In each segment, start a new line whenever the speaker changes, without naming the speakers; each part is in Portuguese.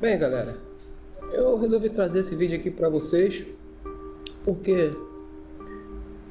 Bem, galera, eu resolvi trazer esse vídeo aqui para vocês porque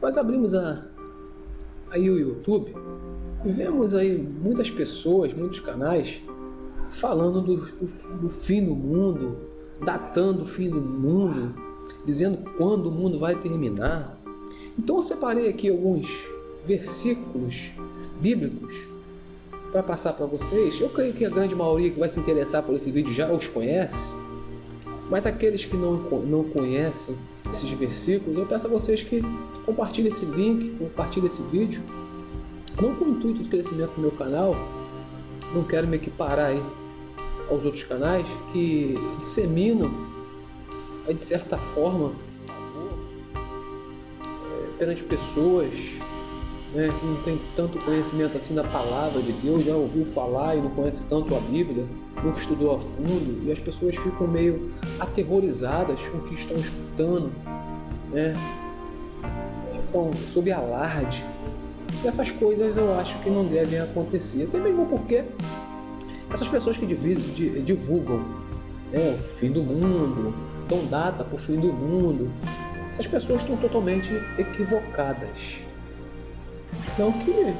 nós abrimos aí o YouTube e vemos aí muitas pessoas, muitos canais falando do fim do mundo, datando o fim do mundo, dizendo quando o mundo vai terminar. Então eu separei aqui alguns versículos bíblicos para passar para vocês. Eu creio que a grande maioria que vai se interessar por esse vídeo já os conhece, mas aqueles que não conhecem esses versículos, eu peço a vocês que compartilhem esse link, compartilhem esse vídeo, não com o intuito de crescimento do meu canal. Não quero me equiparar aí aos outros canais que disseminam aí, de certa forma, perante pessoas, né, que não tem tanto conhecimento assim da palavra de Deus, já ouviu falar e não conhece tanto a Bíblia, nunca estudou a fundo, e as pessoas ficam meio aterrorizadas com o que estão escutando, né? Ficam sob alarde. E essas coisas eu acho que não devem acontecer, até mesmo porque essas pessoas que divulgam, né, o fim do mundo, dão data para o fim do mundo, essas pessoas estão totalmente equivocadas. Não que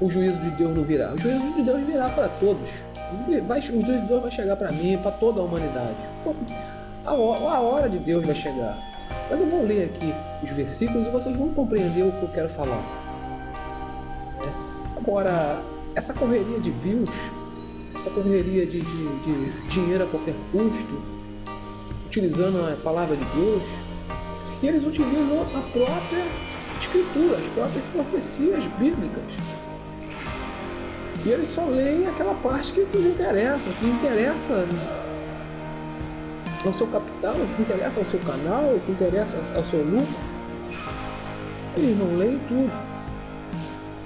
o juízo de Deus não virá. O juízo de Deus virá para todos. O juízo de Deus vai chegar para mim, para toda a humanidade. A hora de Deus vai chegar. Mas eu vou ler aqui os versículos e vocês vão compreender o que eu quero falar. Agora, essa correria de views, essa correria de dinheiro a qualquer custo, utilizando a palavra de Deus, e eles utilizam a própria Escritura, as próprias profecias bíblicas. E eles só leem aquela parte que lhes interessa, que interessa ao seu capital, que interessa ao seu canal, que interessa ao seu lucro. Eles não leem tudo.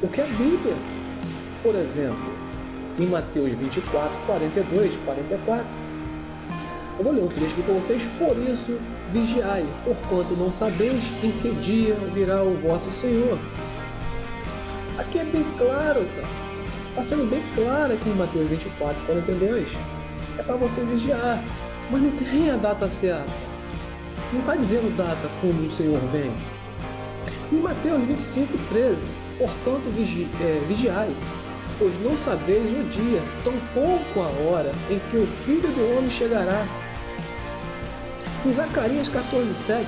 O que a Bíblia, por exemplo, em Mateus 24, 42, 44, eu vou ler um trecho aqui para vocês. Por isso, vigiai, porquanto não sabeis em que dia virá o vosso Senhor. Aqui é bem claro, cara. Está sendo bem claro aqui em Mateus 24, 42. É para você vigiar, mas não tem a data certa. Não está dizendo data quando o Senhor vem. Em Mateus 25, 13, portanto, vigiai, pois não sabeis o dia, tampouco a hora em que o Filho do Homem chegará. Em Zacarias 14:7,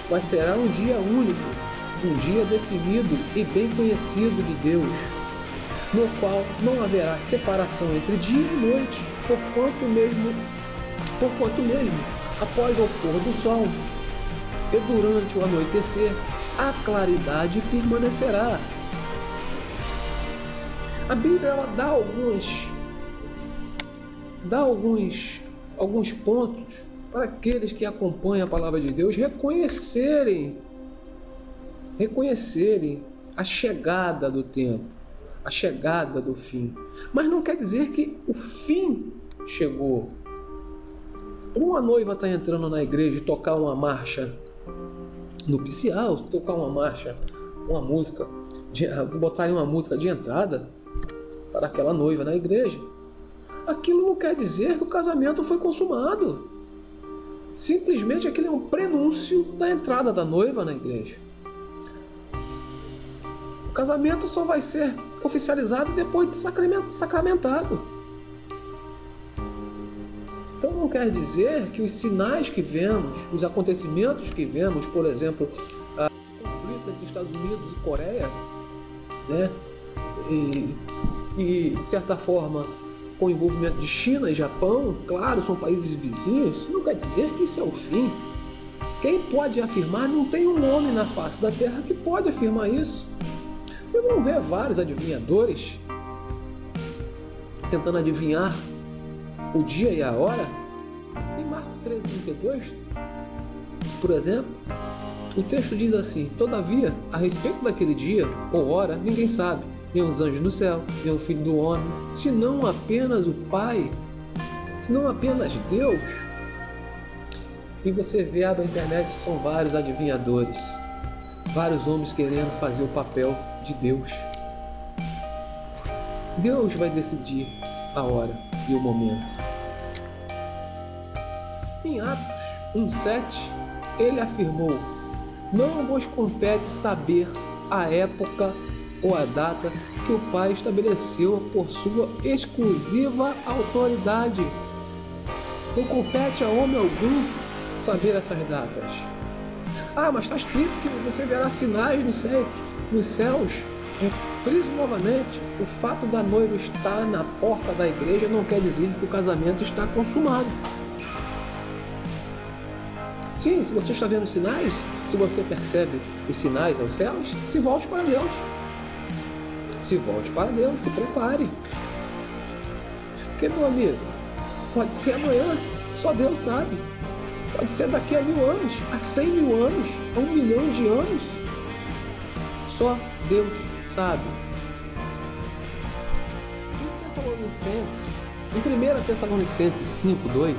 mas será um dia único, um dia definido e bem conhecido de Deus, no qual não haverá separação entre dia e noite, porquanto mesmo, após o pôr do sol e durante o anoitecer, a claridade permanecerá. A Bíblia ela dá alguns pontos para aqueles que acompanham a palavra de Deus reconhecerem a chegada do tempo, a chegada do fim. Mas não quer dizer que o fim chegou. Uma noiva está entrando na igreja e tocar uma marcha nupcial, tocar uma marcha, uma música, botarem uma música de entrada para aquela noiva na igreja. Aquilo não quer dizer que o casamento foi consumado. Simplesmente aquilo é um prenúncio da entrada da noiva na igreja. O casamento só vai ser oficializado depois de sacramentado. Então não quer dizer que os sinais que vemos, os acontecimentos que vemos, por exemplo, a conflito entre Estados Unidos e Coreia, né, e de certa forma com o envolvimento de China e Japão, claro, são países vizinhos, não quer dizer que isso é o fim. Quem pode afirmar, não tem um homem na face da terra que pode afirmar isso. Vocês vão ver vários adivinhadores tentando adivinhar o dia e a hora. Em Marcos 13:32, por exemplo, o texto diz assim: todavia, a respeito daquele dia ou hora, ninguém sabe, nem os anjos no céu, nem o Filho do Homem, senão apenas o Pai, senão apenas Deus. E você vê na internet, são vários adivinhadores, vários homens querendo fazer o papel de Deus. Deus vai decidir a hora e o momento. Em Atos 1,7, ele afirmou: não vos compete saber a época ou a data que o Pai estabeleceu por sua exclusiva autoridade. Não compete a homem algum saber essas datas. Ah, mas está escrito que você verá sinais nos céus. Friso novamente, o fato da noiva estar na porta da igreja não quer dizer que o casamento está consumado. Sim, se você está vendo sinais, se você percebe os sinais aos céus, se volte para Deus. Se volte para Deus, se prepare. Porque, meu amigo, pode ser amanhã, só Deus sabe. Pode ser daqui a 1000 anos, a 100 mil anos, a 1 milhão de anos. Só Deus sabe. Em 1 Tessalonicenses 5:2,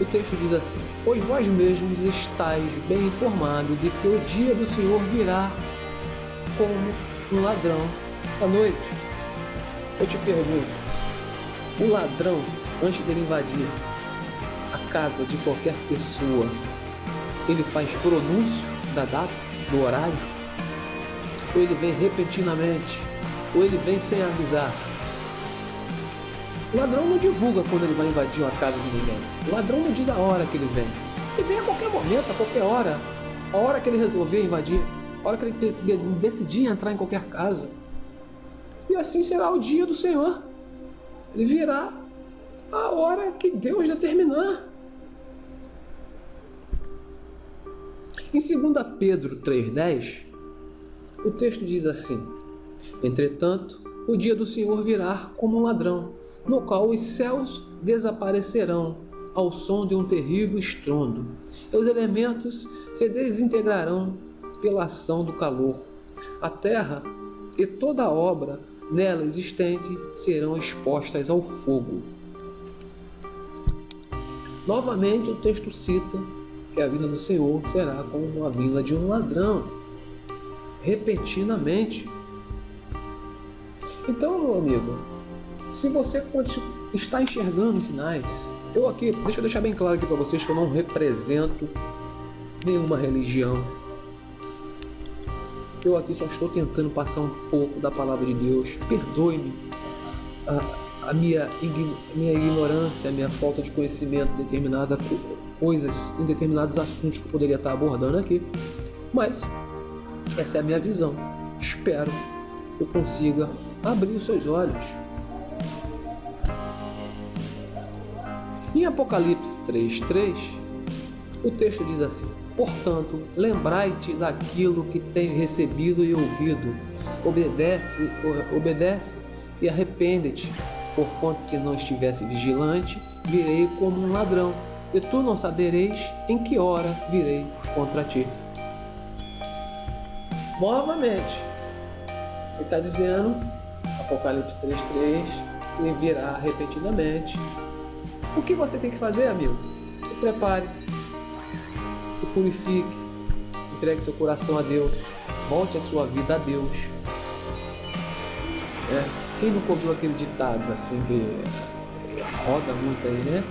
o texto diz assim: pois vós mesmos estáis bem informados de que o dia do Senhor virá como um ladrão à noite. Eu te pergunto, o ladrão, antes dele invadir a casa de qualquer pessoa, ele faz pronúncio da data, do horário? Ou ele vem repentinamente? Ou ele vem sem avisar? O ladrão não divulga quando ele vai invadir uma casa de ninguém. O ladrão não diz a hora que ele vem. Ele vem a qualquer momento, a qualquer hora. A hora que ele resolver invadir. A hora que ele decidir entrar em qualquer casa. E assim será o dia do Senhor. Ele virá a hora que Deus determinar. Em 2 Pedro 3,10, o texto diz assim: entretanto, o dia do Senhor virá como um ladrão, no qual os céus desaparecerão ao som de um terrível estrondo, e os elementos se desintegrarão pela ação do calor. A terra e toda a obra nela existente serão expostas ao fogo. Novamente o texto cita que a vinda do Senhor será como a vinda de um ladrão, repentinamente. Então, meu amigo, se você está enxergando os sinais, deixa eu deixar bem claro aqui para vocês que eu não represento nenhuma religião. Eu aqui só estou tentando passar um pouco da palavra de Deus. Perdoe-me a minha ignorância, a minha falta de conhecimento em determinadas coisas, em determinados assuntos que eu poderia estar abordando aqui. Mas essa é a minha visão. Espero que eu consiga abrir os seus olhos. Em Apocalipse 3:3, o texto diz assim: portanto, lembrai-te daquilo que tens recebido e ouvido. Obedece e arrepende-te, porquanto se não estivesse vigilante, virei como um ladrão, e tu não sabereis em que hora virei contra ti. Novamente, ele está dizendo, Apocalipse 3:3, ele virá repentinamente. O que você tem que fazer, amigo? Se prepare, se purifique, entregue seu coração a Deus, volte a sua vida a Deus. Quem nunca ouviu aquele ditado assim que roda muito aí, né?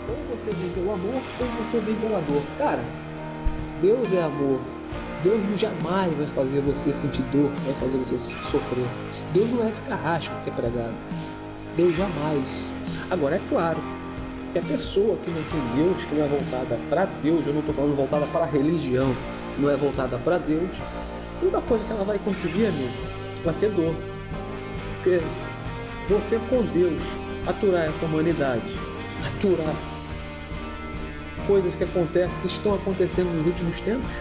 Ou você vem pelo amor, ou você vem pela dor. Cara, Deus é amor. Deus jamais vai fazer você sentir dor, vai fazer você sofrer. Deus não é esse carrasco que é pregado. Deus jamais. Agora, é claro que a pessoa que não tem Deus, que não é voltada para Deus, eu não estou falando voltada para a religião, não é voltada para Deus, a única coisa que ela vai conseguir, amigo, vai ser dor. Porque você com Deus, aturar essa humanidade, aturar coisas que acontecem, que estão acontecendo nos últimos tempos,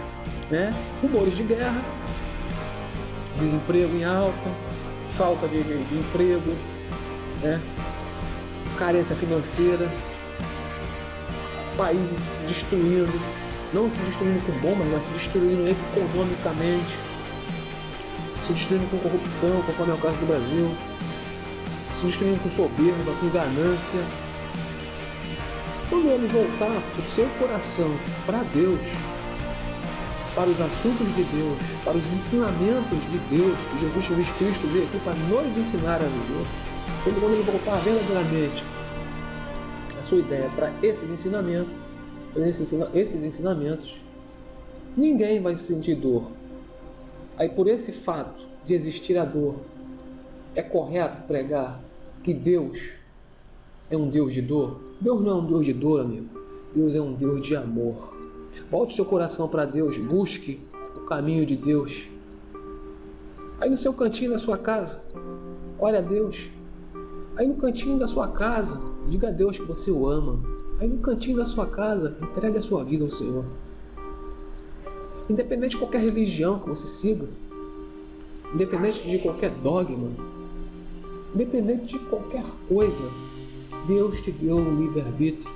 né? Rumores de guerra, desemprego em alta, falta de emprego, né? Carência financeira, países se destruindo, não se destruindo com bombas, mas se destruindo economicamente, se destruindo com corrupção, conforme é o caso do Brasil, se destruindo com soberba, com ganância. Quando o homem voltar o seu coração para Deus, para os assuntos de Deus, para os ensinamentos de Deus, que Jesus Cristo veio aqui para nos ensinar a viver, quando ele voltar verdadeiramente sua ideia para esses ensinamentos, ninguém vai sentir dor. Aí, por esse fato de existir a dor, é correto pregar que Deus é um Deus de dor? Deus não é um Deus de dor, amigo. Deus é um Deus de amor. Volte seu coração para Deus, busque o caminho de Deus. Aí no seu cantinho da sua casa, ore a Deus. Aí no cantinho da sua casa, diga a Deus que você o ama. Aí no cantinho da sua casa, entregue a sua vida ao Senhor. Independente de qualquer religião que você siga, independente de qualquer dogma, independente de qualquer coisa, Deus te deu um livre-arbítrio.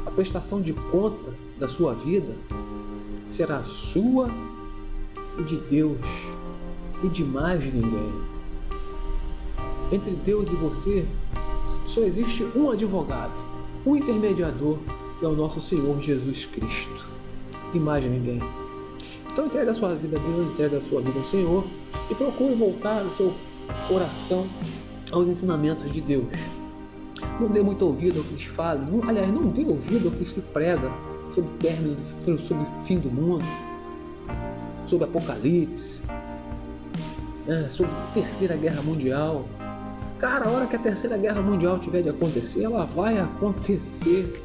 A prestação de conta da sua vida será sua e de Deus e de mais ninguém. Entre Deus e você só existe um advogado, um intermediador, que é o nosso Senhor Jesus Cristo, e mais ninguém. Então entregue a sua vida a Deus, entregue a sua vida ao Senhor e procure voltar o seu coração aos ensinamentos de Deus. Não dê muito ouvido ao que eles falam, aliás, não dê ouvido ao que se prega sobre o término, sobre o fim do mundo, sobre Apocalipse, sobre a Terceira Guerra Mundial. Cara, a hora que a Terceira Guerra Mundial tiver de acontecer, ela vai acontecer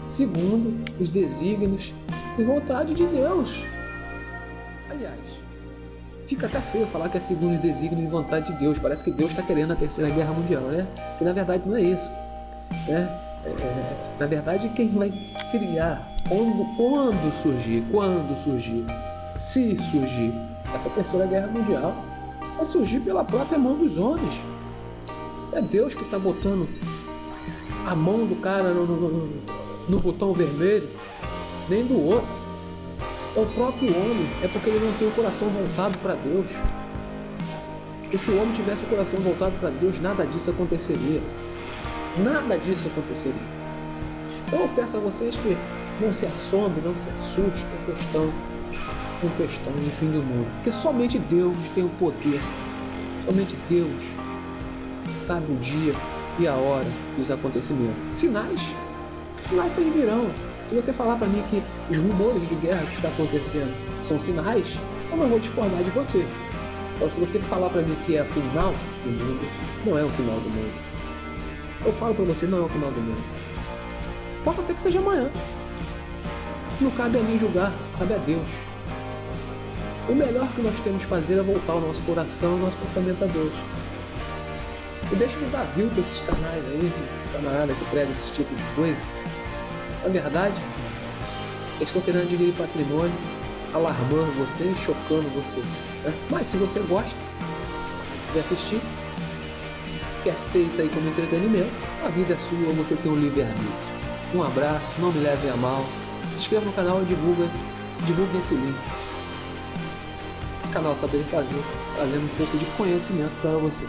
segundo os desígnios e vontade de Deus. Aliás, fica até feio falar que é segundo os desígnios e vontade de Deus. Parece que Deus está querendo a Terceira Guerra Mundial, né? Que na verdade não é isso, né? Na verdade, quem vai criar, quando surgir, se surgir essa Terceira Guerra Mundial, vai surgir pela própria mão dos homens. É Deus que está botando a mão do cara no botão vermelho, nem do outro. É o próprio homem, é porque ele não tem o coração voltado para Deus. Porque se o homem tivesse o coração voltado para Deus, nada disso aconteceria. Nada disso aconteceria. Então eu peço a vocês que não se assombrem, não se assustem com questão de fim do mundo. Porque somente Deus tem o poder. Somente Deus sabe o dia e a hora dos acontecimentos. Sinais sempre virão. Se você falar para mim que os rumores de guerra que está acontecendo são sinais, eu não vou discordar de você. Então, se você falar para mim que é o final do mundo, não é o final do mundo. Eu falo para você, não é o final do mundo. Possa ser que seja amanhã. Não cabe a mim julgar, cabe a Deus. O melhor que nós temos que fazer é voltar o nosso coração, o nosso pensamento a Deus. E deixa de dar view para esses canais aí, esses camaradas que pregam esse tipo de coisa. Na verdade, eles estão querendo adquirir patrimônio, alarmando você, chocando você, né? Mas se você gosta de assistir, quer ter isso aí como entretenimento, a vida é sua, você tem um livre-arbítrio. Um abraço, não me leve a mal, se inscreva no canal e divulgue esse link. Canal Saber Fazer, trazendo um pouco de conhecimento para você.